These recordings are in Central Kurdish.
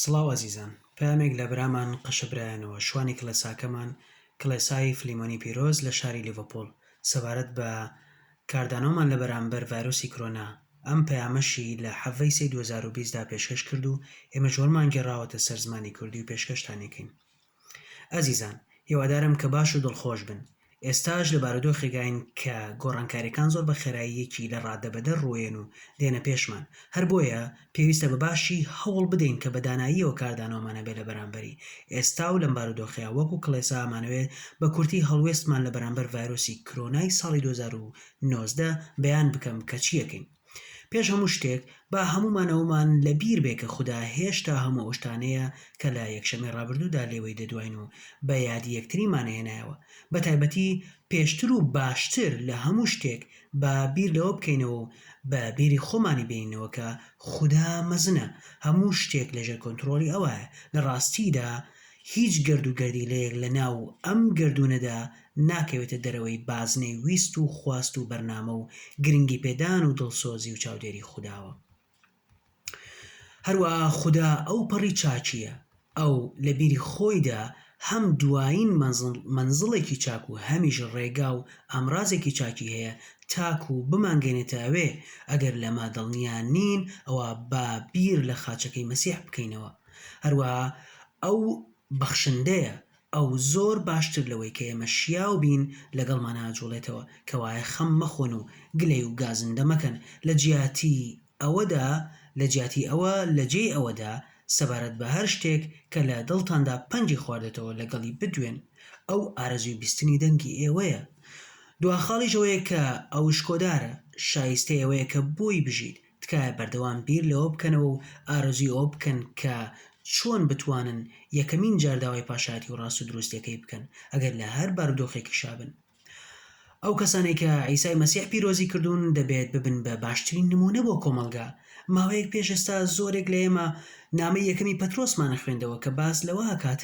سڵاو ئەزیزان، پامێک لە برامان قەشەبرایەنەوە شوانی کلەساکەمان کڵێسایی فلیمۆنی پیرۆز لە شاری لیڤەپۆڵ سەبارەت بە کاردانەوەمان لە بەرامبەر ڤایرۆسی کۆرۆنا. ئەم پەیامەشی لە حەڤەی سەی 2020 دا پێشکەش کرد و ئێمە جۆرمان گێڕاوەتە سەر زمانی کوردی و پێشکەشتانێکین. ئەزیزان، هیوادارم کە باش و دڵخۆش بن. ئێستاش لە بارودۆخێکین کە گۆڕانکاریەکان زۆر بە خێراییەکی لە ڕادەبەدە ڕۆیەن و دێنە پێشمان. هەر بۆیە پێویستە بە باشی هەوڵ بدەین کە بەداناییەوە کاردانەوەمانە بێ لە بەرامبەری ئێستا و لەم بارودۆخەیە وەکو کڵێسا ئەمانەوێت بە کورتی هەڵوێستمان لە بەرامبەر ڤایرۆسی کۆرۆنای ساڵی 2019 بەیان بکەم کە چیەکەین. پێش هەموو شتێک با هەمومانەوەمان لە بیر بێ کە خوددا هێشتا هەموو ئەو شتانەیە کە لە یەکشەمەی ڕابردوودا لێوەی دەدوین و بە یادی یەکتریمانەهێنایەوە. بە تایبەتی پێشتر و باشتر لە هەموو شتێک بە بیر لەوە بکەینەوە و بە بیری خۆمانی بینەوە کە خوددا مەزنە، هەموو شتێک لەژێر کۆنتترۆلی ئەوایە. لە ڕاستیدا هیچ گرد و گەردی لەیەک لە ناو ئەم گردونەدا ناکەوێتە دەرەوەی بازنەی ویست و خواست و بەرنامە و گرنگی پێدان و دڵسۆزی و چاودێری خودداوە. هەروە خوددا ئەو پەڕی چاچیە، ئەو لە بیری خۆیدا هەم دوایین منزڵێکی چاک و هەمیش ڕێگا و ئامرازێکی چاکی هەیە تاک و بمانگەێنێتە ئەوێ. ئەگەر لەما دڵنیان نین ئەوە با بیر لە خاچەکەی مەسیح بکەینەوە. هەروە ئەو بەخشندەیە، ئەو زۆر باشتر لەوەی کە ئێمە شیاو بین لەگەڵمان ئاجوڵێتەوە کەوایە خەم مەخۆن و گلەی و گازندە مەکەن لە جیاتی ئەوە لە جێی ئەوەدا سەبارەت بە هەر شتێک کە لە دڵتاندا پەنجی خواردێتەوە لەگەڵی بدوێن. ئەو ئارەزوی بیستنی دەنگی ئێوەیە. دواخاڵیش ئەوەیە کە ئەو شکۆدارە، شایستەی ئەوەیە کە بۆی بژیت، تکایە بەردەوام بیر لەوە بکەنەوە و ئارەزوی ئەوە بکەن کە چۆن بتوانن یەکەمین جارداوای پاشایەتی و ڕاست و دروستەکەی بکەن ئەگەر لە هەر بارودۆخێکی شابن. ئەو کەسانێک کە عیسای مەسیح پیرۆزی کردوون دەبێت ببن بە باشترین نمونە بۆ کۆمەلگا. ماوەیەک پێش ئێستا زۆرێک لە ئێمە نامەی یەکەمی پەترۆسمانە خوێندەوە کە باس لەوە هەکات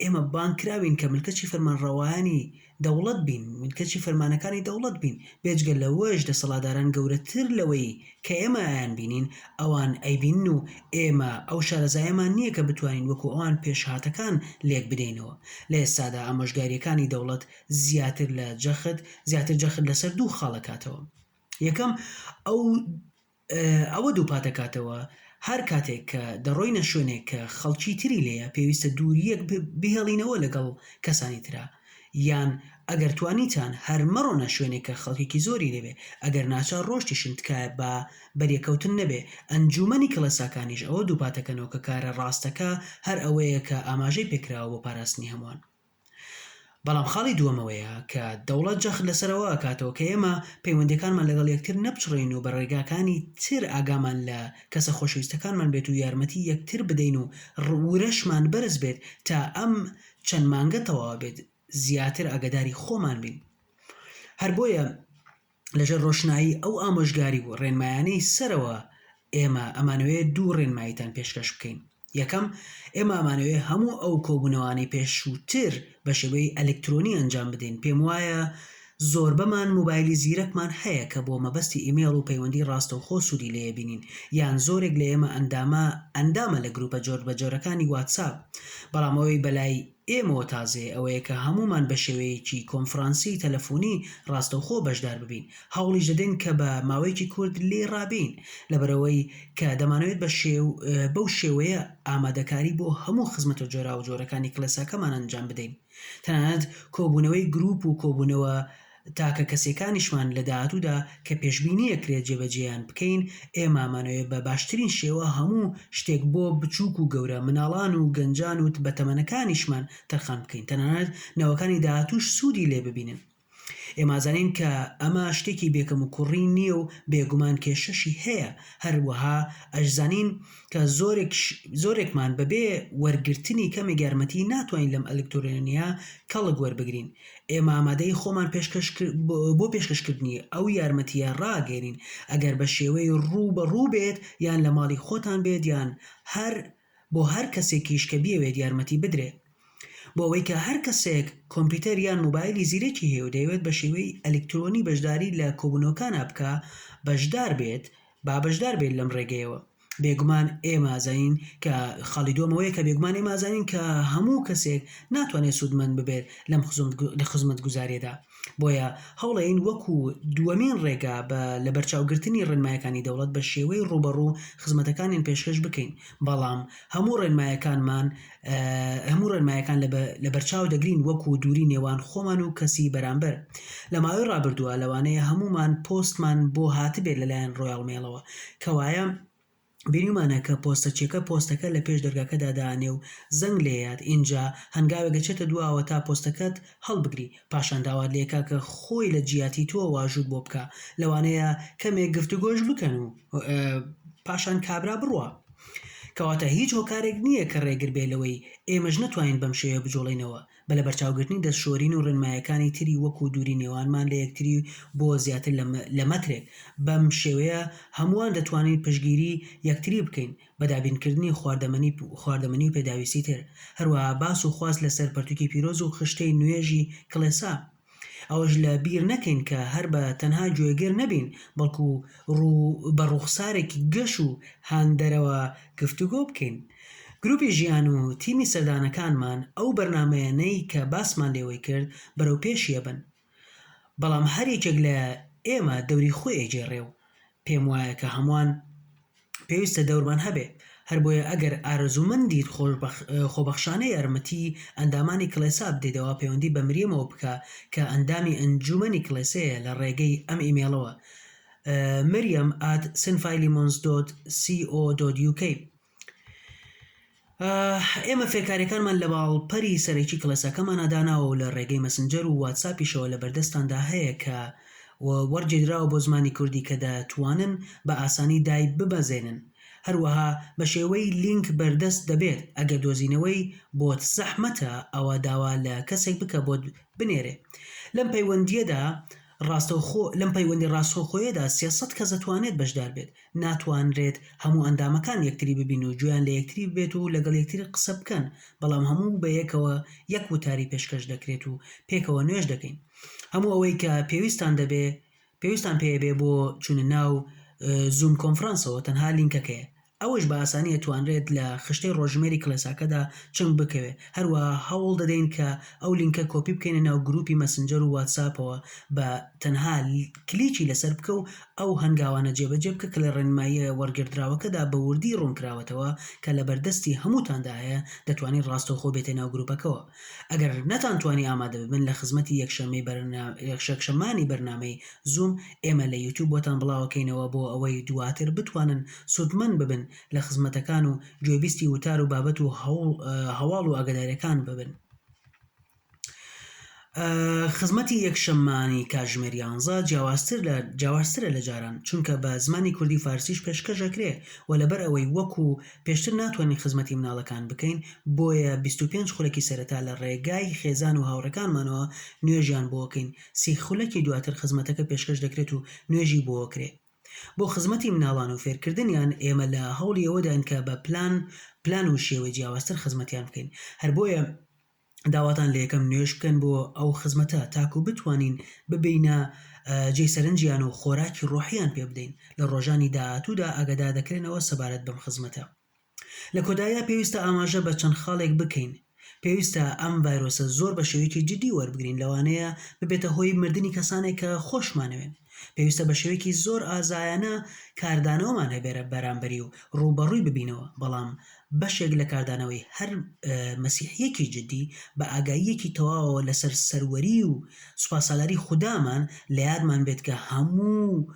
ئێمە بانکراوین کە ملکەچی فەرمانڕەوایانی دەوڵەت بین، ملکەچی فەرمانەکانی دەوڵەت بین. بێجگە لەوەش دەسەڵاتداران گەورەتر لەوەی کە ئێمە ئایان بینین ئەوان ئەیبینن و ئێمە ئەو شارەزایەمان نییە کە بتوانین وەکو ئەوان پێشهاتەکان لێک بدەینەوە. لە ئێستادا ئامۆژگاریەکانی دەوڵەت زیاتر جەخت لەسەر دوو خاڵەکاتەوە. یەکەم ئەوە دووپاتەکاتەوە هەر کاتێک کە دەڕۆینە شوێنێک کە خەڵکی تری لێیە پێویستە دووریەک بهێڵینەوە لەگەڵ کەسانی ترا، یان ئەگەر توانیتان هەر مەڕۆنە شوێنێک کە خەڵکێکی زۆری لێبێ. ئەگەر ناچار ڕۆشتیشن تکایە بە بەریەکەوتن نەبێ. ئەنجومەنی کڵەساکانیش ئەوە دووپاتەکەنەوە کە کارە ڕاستەکە هەر ئەوەیە کە ئاماژەی پێکراوە بۆ پاراستنی هەمووان. بەڵام خاڵی دووەمەوەیە کە دەوڵەت جەخت لەسەرەوە ئەکاتەوە کە ئێمە پەیوەندیەکانمان لەگەڵ یەکتر نەبچڕین و بە ڕێگاکانی تر ئاگامان لە کەسە خۆشەویستەکانمان بێت و یارمەتی یەکتر بدەین و ڕورەشمان بەرز بێت تا ئەم چەند مانگە تەواو بێت زیاتر ئاگاداری خۆمان بین. هەر بۆیە لەژێر ڕۆشنایی ئەو ئامۆژگاری و ڕێنمایانەی سەرەوە ئێمە ئەمانەوێت دوو ڕێنماییتان پێشکەش بکەین. یەکەم، ئێمە ئەمانەوێت هەموو ئەو کۆبوونەوانی پێشووتر بە شێوەی ئەلکترۆنی ئەنجام بدەین. پێم وایە زۆربەمان مۆبایلی زیرەکمان هەیە کە بۆ مەبەستی ئیمێڵ و پەیوەندی ڕاستەوخۆ سوودی لێیە بینین، یان زۆرێک لە ئێمە ئەندامە لە گروپە جۆربەجۆرەکانی واتساپ. بەڵام ئەوەی بەلای ئێمەوە تازێ ئەوەیە کە هەمومان بە شێوەیەکی کۆنفرانسی تەلەفۆنی ڕاستەوخۆ بەشدار ببین. هەوڵیش دەدەین کە بە ماوەیەکی کورت لێ ڕابین لەبەرەوەی کە دەمانەوێت بەو شێوەیە ئامادەکاری بۆ هەموو خزمەتە جۆرا و جۆرەکانی کڵێساکەمان ئەنجام بدەین. تەنانەت کۆبوونەوەی گروپ و کۆبوونەوە تاکە کەسێکانیشمان لە داهاتوودا کە پێشبینیەکرێت جێبەجێیان بکەین. ئێمە ئەمانەوێت بە باشترین شێوە هەموو شتێک بۆ بچووک و گەورە، مناڵان و گەنجان و بەتەمەنەکانیشمان تەرخان بکەین، تەنانەت نەوەکانی داهاتووش سوودی لێ ببینن. ئێمە زانین کە ئەمە شتێکی بێکەم و کوڕی نییە و بێگومان کێشەشی هەیە. هەروەها ئەشزانین کە زۆرێکمان بەبێ وەرگرتنی کەمێک یارمەتی ناتوانین لەم ئەلکترۆنیا کەڵک وەربگرین. ئێمە ئامادەی خۆمان بۆ پێشکەشکردنی ئەو یارمەتیە ڕاگەێنین، ئەگەر بە شێوەی ڕوو بە ڕوو بێت یان لە ماڵی خۆتان بێت یان بۆ هەر کەسێکیش کە بیەوێت یارمەتی بدرێت. بۆ ئەوەی کە هەر کەسێک کۆمپیوتەر یان مۆبایلی زیرەکی هەیە و دەیەوێت بە شێوەی ئەلکترۆنی بەشداری لە کۆبوونەوەکان بکە بەشدار بێت لەم ڕێگەیەوە. بێگومان ئێمازانین کە خاڵیدۆمەوەی کە بێگومان ئێمازانین کە هەموو کەسێک ناتوانێت سوودمەند ببێت لەم خزمەت گوزاریەدا. بۆیە هەوڵین وەکو دووەمین ڕێگا لە بەرچاوگرتنی ڕێنمایەکانی دەوڵەت بە شێوەی ڕوبەڕوو خزمەتەکانیان پێشکەش بکەین، بەڵام هەموو ڕێنمایەکان لە بەرچاو دەگرین وەکو دووری نێوان خۆمان و کەسی بەرامبەر. لە ماوەی ڕابردووە لەوانەیە هەمومان پۆستمان بۆ هاتبێت لەلایەن ڕۆیاڵ مێڵەوە کەوایە بینیمانە کە پۆستەکە لە پێش دەرگاکەدا دانێ و زەنگ لێیات اینجا هەنگاوێک گەچێتە دواوە تا پۆستەکەت هەڵبگری، پاشان داوات لێکا کە خۆی لە جیاتی تۆ واژوود بۆ بکە، لەوانەیە کەمێک گفتوگۆش بکەن و پاشان کابرا بڕوە. کەواتە هیچ هۆکارێک نییە کە ڕێگر بێ لەوەی ئێمەش نەتوانین بەم شێوە بجۆڵینەوە بە لە بەرچاوگرتنی دەستشۆرین و ڕێنمایەکانی تری وەکو دووری نێوانمان لە یەکتری بۆ زیاتر لە مەترێک. بەم شێوەیە هەمووان دەتوانین پشگیری یەکتری بکەین بە دابینکردنی خواردەمەنی و پێداویستی تر، هەروەها باس و خواست لەسەر پەرتووکی پیرۆز و خشتەی نوێژی کڵێسا. ئەوەش لە بیر نەکەین کە هەر بە تەنها گوێگەر نەبین، بەڵکو بە ڕوخسارێکی گەش و هاندەرەوە گفتوگۆ بکەین. گروپی ژیان و تیمی سەردانەکانمان ئەو بەرنامەیەنەی کە باسمان لێوەی کرد بەرەو پێشیە بن، بەڵام هەرێکێک لە ئێمە دەوری خۆی ئەجێڕێ و پێم وایە کە هەمووان پێویستە دەورمان هەبێ. هەر بۆیە ئەگەر ئارەزوومەندیت خۆبەخشانەی یارمەتی ئەندامانی کڵێسا بدەیتەوە، پەیوەندی بە مریەمەوە بکە کە ئەندامی ئەنجومەنی کڵێسەیە لە ڕێگەی ئەم ئیمێلەوە maryam@sinfailimons.co.uk. ئێمە فێرکاریەکانمان لە باڵپەری سەرەکی کڵێسەکەمانە داناوە و لە ڕێگەی مەسنجەر و واتساپیشەوە لە بەردەستاندا هەیە کە وەرجێدراوە بۆ زمانی کوردی کە دەتوانن بە ئاسانی دای ببەزێنن. هەروەها بە شێوەی لینک بەردەست دەبێت. ئەگەر دۆزینەوەی بۆت زەحمەتە ئەوە داوا لە کەسێک بکە بۆت بنێرێ. لەم پەیوەندی ڕاستەوخۆیەدا 300 کەس دەتوانێت بەشدار بێت. ناتوانرێت هەموو ئەندامەکان یەکتری ببین و گویان لە یەکتری بێت و لەگەڵ یەکتری قسە بکەن، بەڵام هەموو بە یەکەوە یەک وتاری پێشکەش دەکرێت و پێکەوە نوێژ دەکەین. هەموو ئەوەی کە پێویستان پێبێ بۆ چونە ناو زوم کۆنفرانسەوە تەنها لینکەکەیە. ئەوەش بە ئاسانی توانرێت لە خشتەی ڕۆژمێری کڵێساکەدا چنگ بکەوێت. هەروە هەوڵ دەدەین کە ئەو لینکە کۆپی بکەینە ناو گروپی مەسنجەر و واتساپەوە بە تەنها کلیکی لەسەر بکە و ئەو هەنگاوانە جێبەجێ بکە کە لە ڕێنماییە وەرگردراوەکەدا بە وردی ڕوونکراوەتەوە کە لە بەردەستی هەمووتاندا هەیە، دەتوانین ڕاستەوخۆ بێتە ناو گروپەکەەوە. ئەگەر نەتانتوانی ئامادە ببن لە خزمەتی یەکشەمانی بەرنامەی زوم، ئێمە لە یوتیوب بۆتان بڵاوەکەینەوە بۆ ئەوەی دواتر بتوانن سوودمەند ببن لە خزمەتەکان و گوێبیستی وتار و بابەت و هەواڵ و ئاگاداریەکان ببن. خزمەتی یەکشەمانی کاتژمێر 11 جیاوازترە لە جاران، چونکە بە زمانی کوردی فارسیش پێشکەش دەکرێ و لەبەر ئەوەی وەکو پێشتر ناتوانین خزمەتی مناڵەکان بکەین، بۆیە 25 خولەکی سەرەتا لە ڕێگای خێزان و هاوڕەکانمانەوە نوێژیان بۆکەین. 30 خولەکی دواتر خزمەتەکە پێشکەش دەکرێت و نوێژی بۆکرێ. بۆ خزمەتی مناڵان و فێرکردنیان ئێمە لە هەوڵی ئەوەدان کە بە پلان و شێوەی جیاوازتر خزمەتیان بکەین. هەر بۆیە داواتان لە یەکەم نوێژ بکەن بۆ ئەو خزمەتە تاکو بتوانین ببینە جێسەرنجیان و خۆراکی ڕۆحیان پێ بدەین. لە ڕۆژانی داهاتوودا ئاگادار دەکرێنەوە سەبارەت بەم خزمەتە. لە کۆدایە پێویستە ئاماژە بە چەند خاڵێک بکەین. پێویستە ئەم ڤایرۆسە زۆر بە شێوەیەکی جدی وەربگرین، لەوانەیە ببێتە هۆی مردنی کەسانێک کە خۆشمانەوێن. پێویستە بە شێوەیەکی زۆر ئازایانە کاردانەوەمان هەبێرە بەرامبەری و ڕووبەڕووی ببینەوە، بەڵام بەشێک لە کاردانەوەی هەر مەسیحیەکی جدی بە ئاگاییەکی تەواوەوە لەسەر سەروەری و سوپاسالاری خودامان لە یادمان بێت کە هەموو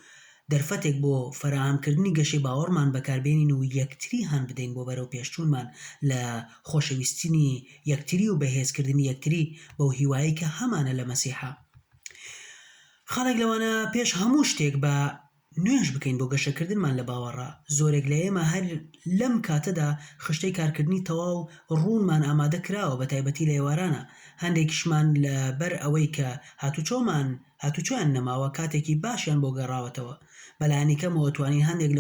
دەرفەتێک بۆ فراهەمکردنی گەشەی باوەڕمان بەکاربێنین و یەکتری هەن بدەین بۆ بەرەو پێشچوونمان لە خۆشەویستنی یەکتری و بەهێزکردنی یەکتری بەو هیوایی کە هەمانە لە مەسیحا. خاڵێک لەوانە پێش هەموو شتێک بە نوێژ بکەین بۆ گەشەکردنمان لە باوەڕە. زۆرێک لە ئێمە هەر لەم کاتەدا خشتەی کارکردنی تەواو ڕوونمان ئامادە کراوە، بە تایبەتی لە ئێوارانە. هەندێکیشمان لە بەر ئەوەی کە هاتوچۆیان نەماوە کاتێکی باشیان بۆ گەڕاوەتەوە. بەلایانی کەمەوە توانین هەندێک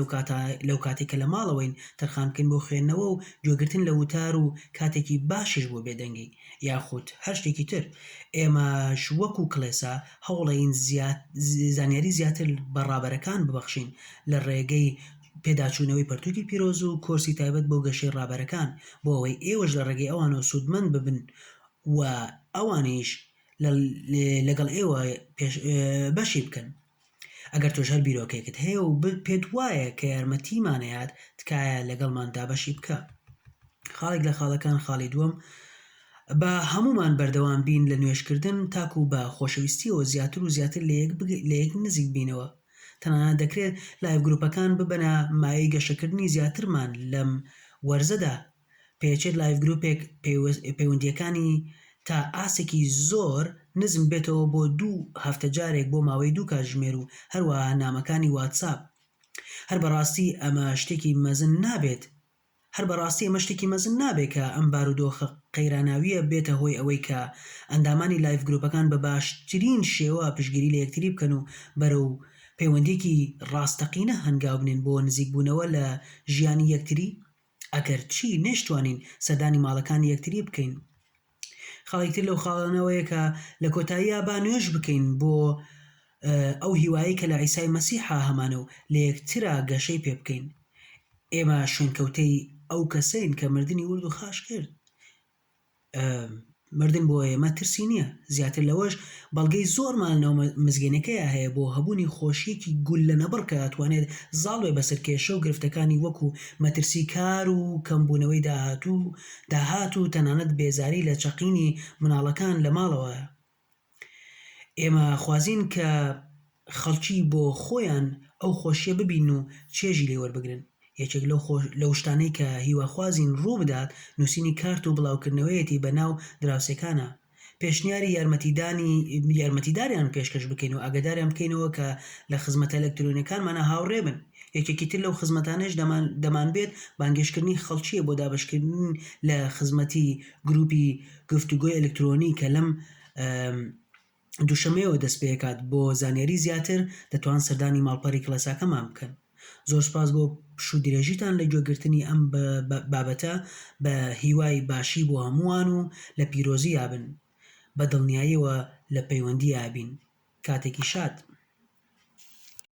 لەو کاتێکە لە ماڵەوەین تەرخان بکەین بۆ خوێندنەوە و گوێگرتن لە وتار و کاتێکی باشیش بۆ بێدەنگی یاخود هەر شتێکی تر. ئێمەش وەکو کڵێسا هەوڵەین زانیاری زیاتر بەڕابەرەکان ببەخشین لە ڕێگەی پێداچوونەوەی پەرتووکی پیرۆز و کۆرسی تایبەت بۆ گەشەی ڕابەرەکان بۆ ئەوەی ئێوەش لە ڕێگەی ئەوانەوە سوودمەند ببن و ئەوانیش لەگەڵ ئێوە بەشی بکەن. ئەگەر تۆش هەر بیرۆکێکت هەیە و پێت وایە کە یارمەتیمانەیەات تکایە لەگەڵماندا بەشی بکە. خاڵێک لە خاڵەکان خاڵی دووەم، بە هەمومان بەردەوام بین لە نوێشکردن تاکو بە خۆشەویستیەوە زیاتر و زیاتر لە یەک نزیک بینەوە. تەنانەت دەکرێت لایڤ گروپەکان ببەنە مایەی گەشەکردنی زیاترمان لەم وەرزەدا. پێچێت لایڤ گروپێک پەیوەندیەکانی تا ئاسێکی زۆر نزم بێتەوە بۆ 2 هەفتە جارێک بۆ ماوەی 2 کاتژمێر و هەروەها نامەکانی واتساپ. هەر بەڕاستی ئەمە شتێکی مەزن نابێت کە ئەم بارودۆخە قەیراناویە بێتە هۆی ئەوەی کە ئەندامانی لایڤ گروپەکان بە باشترین شێوە پشتگیری لە یەکتری بکەن و بەرەو پەیوەندیەکی ڕاستەقینە هەنگاو بنێن بۆ نزیکبوونەوە لە ژیانی یەکتری. ئەگەر چی نەیشتوانین سەردانی ماڵەکانی یەکتری بکەین. خاڵێکتر لەو خاڵانەوەیە کە لە کۆتاییە با نوێژ بکەین بۆ ئەو هیوایی کە لە عیسای مەسیحا هەمانە و لە یەکترا گەشەی پێ بکەین. ئێمە شوێنکەوتەی ئەو کەسەین کە مردنی ورد و خاش کرد. مردن بۆ ئێمە ترسی نییە. زیاتر لەوەش بەڵگەی زۆرمان لەناو مزگەنەکەیە هەیە بۆ هەبوونی خۆشیەکی گول لە نەبڕ کە ئەتوانێت زاڵوێ بەسەر کێشە و گرفتەکانی وەکو مەترسی کار و کەمبوونەوەی داهات و تەنانەت بێزاری لە چەقینی مناڵەکان لە ماڵەوەیە. ئێمە خوازین کە خەڵکی بۆ خۆیان ئەو خۆشیە ببین و چێژی لێ وەربگرن. یەکێک لەو شتانەی کە هیواخوازین ڕوو بدات نووسینی کارت و بڵاوکردنەوەیەتی بەناو دراوسەکانە. پێشنیاری یارمەتیداریان پێشکەش بکەین و ئاگاداریان بکەینەوە کە لە خزمەتە ئەلەکترۆنیەکانمانە هاوڕێ بن. یەکێکی تر لەو خزمەتانەش دەمانبێت بانگێشتکردنی خەڵکیە بۆ دابشکردن لە خزمەتی گروپی گفتوگۆی ئەلکترۆنی کە لەم دووشەمەیەوە دەست پێ دەکات. بۆ زانیاری زیاتر دەتوان سەردانی ماڵپەڕی کڵەساکەمان بکەن. زۆر سپاس بۆ پشودرێژیتان لە گوێگرتنی ئەم بابەتە. بە هیوای باشی بۆ هەمووان و لە پیرۆزی یابن. بە دڵنیاییەوە لە پەیوەندی یابین. کاتێکی شاد.